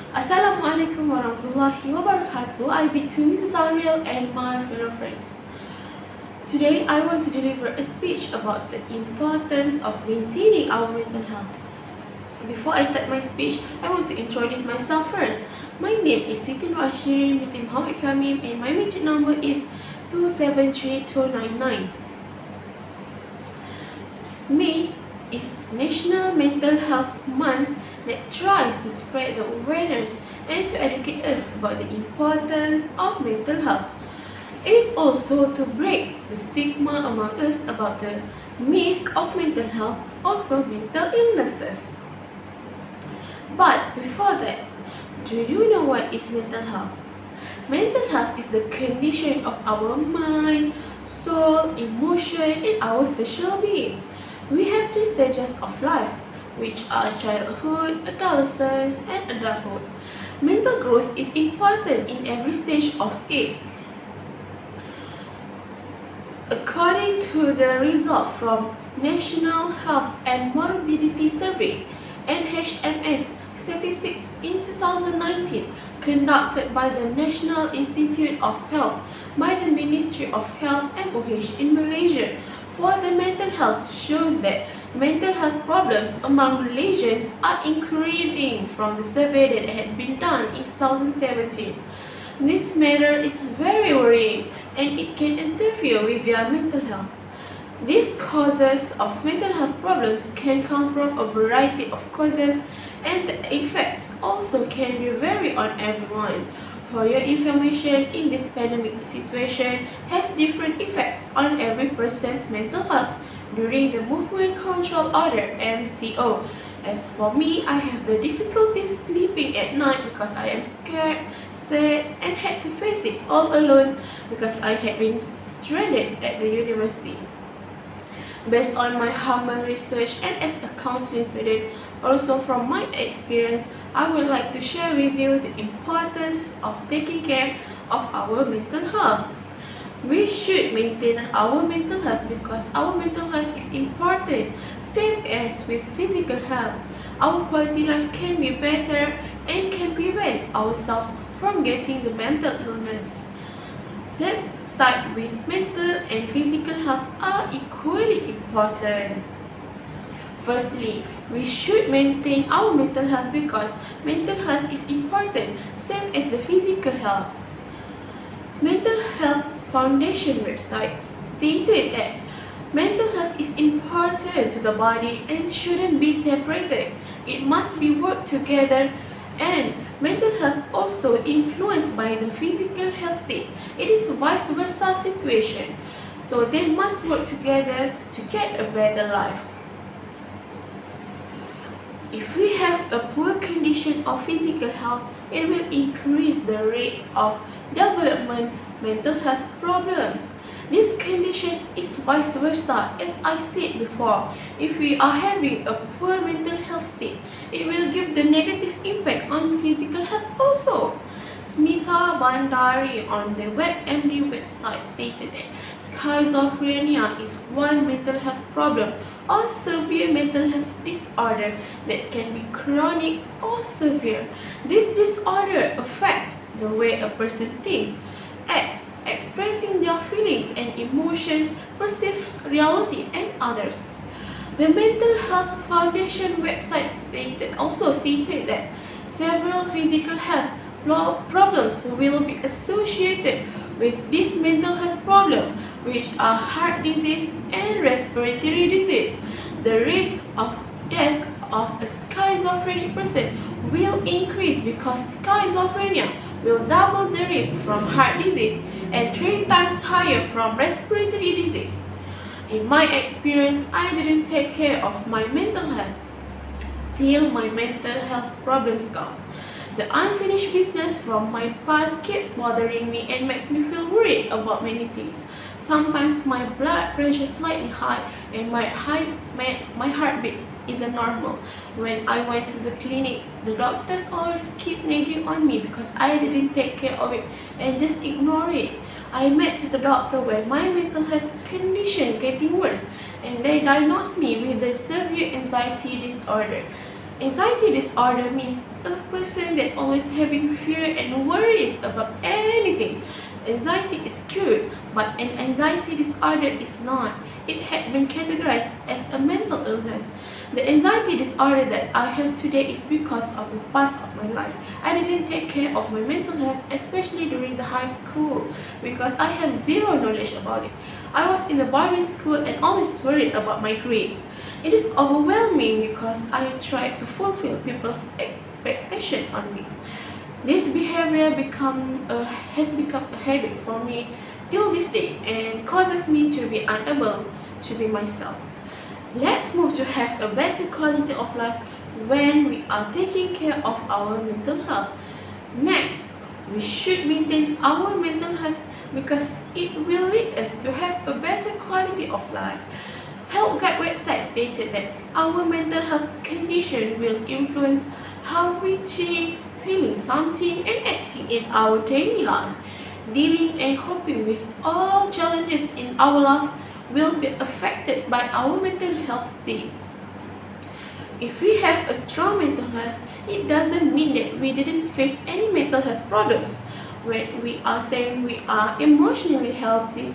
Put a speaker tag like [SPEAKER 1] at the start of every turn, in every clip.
[SPEAKER 1] Assalamualaikum warahmatullahi wabarakatuh. I be to Mrs. Ariel and my fellow friends. Today I want to deliver a speech about the importance of maintaining our mental health. Before I start my speech, I want to introduce myself first. My name is Siti Nur Asyirin Binti Mohd Kamim and my metric number is 273299. May is National Mental Health Month that tries to spread the awareness and to educate us about the importance of mental health. It is also to break the stigma among us about the myth of mental health, also mental illnesses. But before that, do you know what is mental health? Mental health is the condition of our mind, soul, emotion, and our social being. We have three stages of life, which are childhood, adolescence, and adulthood. Mental growth is important in every stage of it. According to the result from National Health and Morbidity Survey (NHMS) statistics in 2019, conducted by the National Institute of Health by the Ministry of Health MOH in Malaysia, for the mental health shows that mental health problems among Malaysians are increasing from the survey that had been done in 2017. This matter is very worrying and it can interfere with their mental health. These causes of mental health problems can come from a variety of causes and the effects also can be vary on everyone. For your information, in this pandemic situation has different effects on every person's mental health during the Movement Control Order (MCO). As for me, I have the difficulty sleeping at night because I am scared, sad, and had to face it all alone because I had been stranded at the university. Based on my humble research and as a counseling student, also from my experience, I would like to share with you the importance of taking care of our mental health. We should maintain our mental health because our mental health is important, same as with physical health. Our quality life can be better and can prevent ourselves from getting the mental illness. Let's start with mental and physical health are equally important. Firstly, we should maintain our mental health because mental health is important, same as the physical health. Mental Health Foundation website stated that mental health is important to the body and shouldn't be separated. It must be worked together, and mental health also influenced by the physical health state. It is vice versa situation. So they must work together to get a better life. If we have a poor condition of physical health, it will increase the rate of development mental health problems. This condition is vice versa, as I said before. If we are having a poor mental health state, it will give the negative impact on physical health also. Smita Bandari on the WebMD website stated that schizophrenia is one mental health problem or severe mental health disorder that can be chronic or severe. This disorder affects the way a person thinks, acts, expressing their feelings and emotions, perceives reality and others. The Mental Health Foundation website also stated that several physical health problems will be associated with this mental health problem, which are heart disease and respiratory disease. The risk of death of a schizophrenic person will increase because schizophrenia will double the risk from heart disease and 3 times higher from respiratory disease. In my experience, I didn't take care of my mental health till my mental health problems come. The unfinished business from my past keeps bothering me and makes me feel worried about many things. Sometimes my blood pressure is slightly high and my heartbeat isn't normal. When I went to the clinics, the doctors always keep nagging on me because I didn't take care of it and just ignore it. I met to the doctor when my mental health condition getting worse and they diagnosed me with the severe anxiety disorder. Anxiety disorder means a person that always having fear and worries about anything. Anxiety is cured, but an anxiety disorder is not. It had been categorized as a mental illness. The anxiety disorder that I have today is because of the past of my life. I didn't take care of my mental health, especially during the high school, because I have zero knowledge about it. I was in a boarding school and always worried about my grades. It is overwhelming because I tried to fulfill people's expectation on me. This behavior has become a habit for me till this day and causes me to be unable to be myself. Let's move to have a better quality of life when we are taking care of our mental health. Next, we should maintain our mental health because it will lead us to have a better quality of life. Health Guide website stated that our mental health condition will influence how we think, feeling something, and acting in our daily life. Dealing and coping with all challenges in our life will be affected by our mental health state. If we have a strong mental health, it doesn't mean that we didn't face any mental health problems. When we are saying we are emotionally healthy,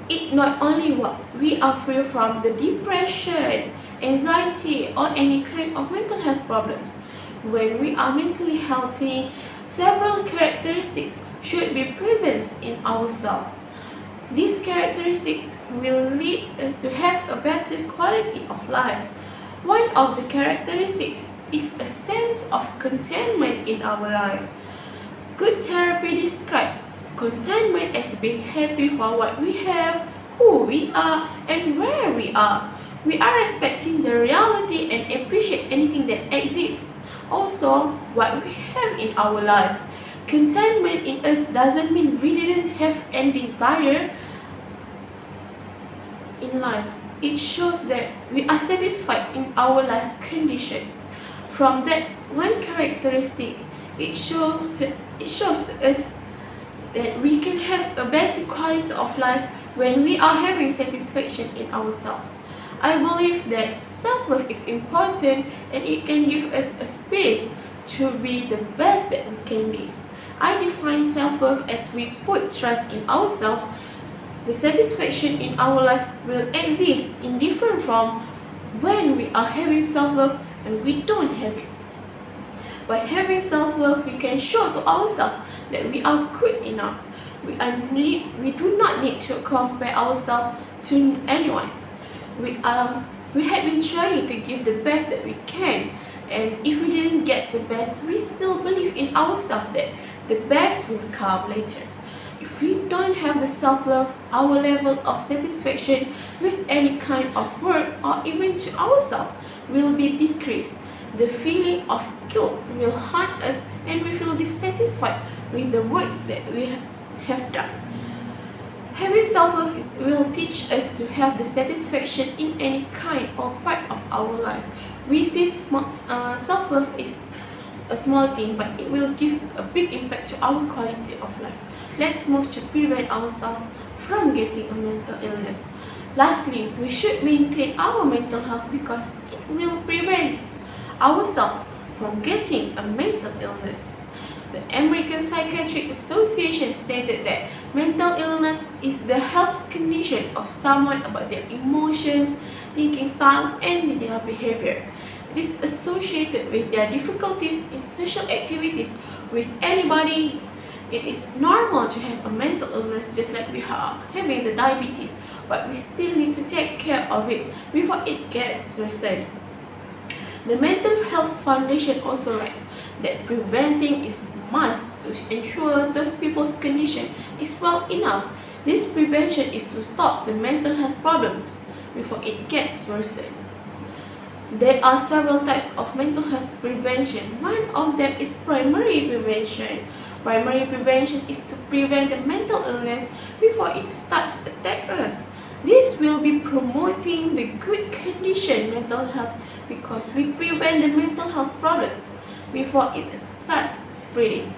[SPEAKER 1] it not only what we are free from the depression, anxiety, or any kind of mental health problems. When we are mentally healthy, several characteristics should be present in ourselves. These characteristics will lead us to have a better quality of life. One of the characteristics is a sense of contentment in our life. Good therapy describes contentment as being happy for what we have, who we are, and where we are. We are respecting the reality and appreciate anything that exists. Also, what we have in our life. Contentment in us doesn't mean we didn't have any desire in life. It shows that we are satisfied in our life condition. From that one characteristic, it shows to us that we can have a better quality of life when we are having satisfaction in ourselves. I believe that self-love is important and it can give us a space to be the best that we can be. I define self-love as we put trust in ourselves. The satisfaction in our life will exist in different from when we are having self-love and we don't have it. By having self-love, we can show to ourselves that we are good enough. We do not need to compare ourselves to anyone. We had been trying to give the best that we can, and if we didn't get the best, we still believe in ourselves that the best will come later. If we don't have the self-love, our level of satisfaction with any kind of work or even to ourselves will be decreased. The feeling of guilt will haunt us and we feel dissatisfied with the works that we have done. Having self-love will teach us to have the satisfaction in any kind or part of our life. We see self-love is a small thing, but it will give a big impact to our quality of life. Let's move to prevent ourselves from getting a mental illness. Lastly, we should maintain our mental health because it will prevent ourselves from getting a mental illness. The American Psychiatric Association stated that mental illness is the health condition of someone about their emotions, thinking style, and their behavior. It is associated with their difficulties in social activities with anybody. It is normal to have a mental illness just like we are having the diabetes, but we still need to take care of it before it gets worsened. The Mental Health Foundation also writes that preventing is must to ensure those people's condition is well enough. This prevention is to stop the mental health problems before it gets worsened. There are several types of mental health prevention. One of them is primary prevention. Primary prevention is to prevent the mental illness before it starts to attack us. This will be promoting the good condition mental health because we prevent the mental health problems before it starts spreading.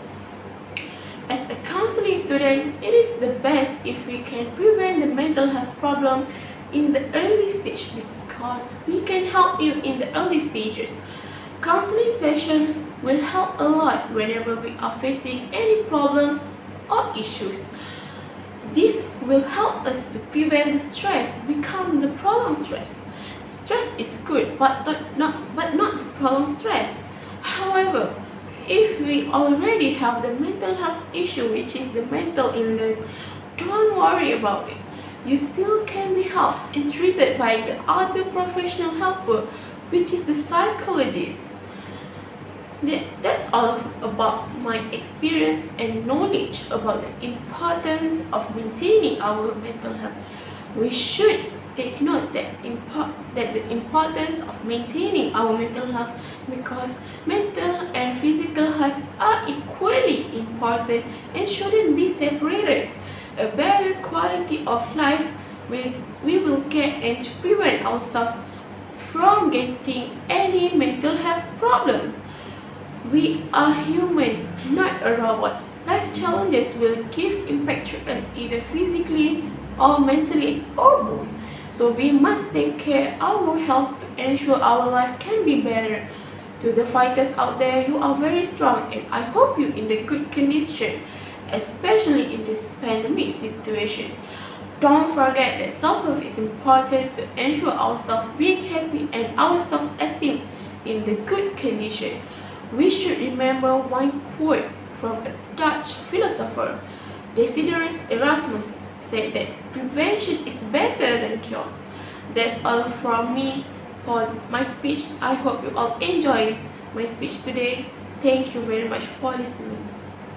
[SPEAKER 1] As a counseling student, it is the best if we can prevent the mental health problem in the early stage because we can help you in the early stages. Counseling sessions will help a lot whenever we are facing any problems or issues. This will help us to prevent the stress become the prolonged stress. Stress is good, but not the prolonged stress. However, if we already have the mental health issue, which is the mental illness, don't worry about it. You still can be helped and treated by the other professional helper, which is the psychologist. That's all about my experience and knowledge about the importance of maintaining our mental health. We should take note that the importance of maintaining our mental health, because mental and physical health are equally important and shouldn't be separated. A better quality of life we will get and to prevent ourselves from getting any mental health problems. We are human, not a robot. Life challenges will give impact to us either physically or mentally or both. So we must take care of our health to ensure our life can be better. To the fighters out there, you are very strong and I hope you in the good condition, especially in this pandemic situation. Don't forget that self-love is important to ensure ourselves being happy and our self-esteem in the good condition. We should remember one quote from a Dutch philosopher, Desiderius Erasmus, said that prevention is better than cure. That's all from me for my speech. I hope you all enjoy my speech today. Thank you very much for listening.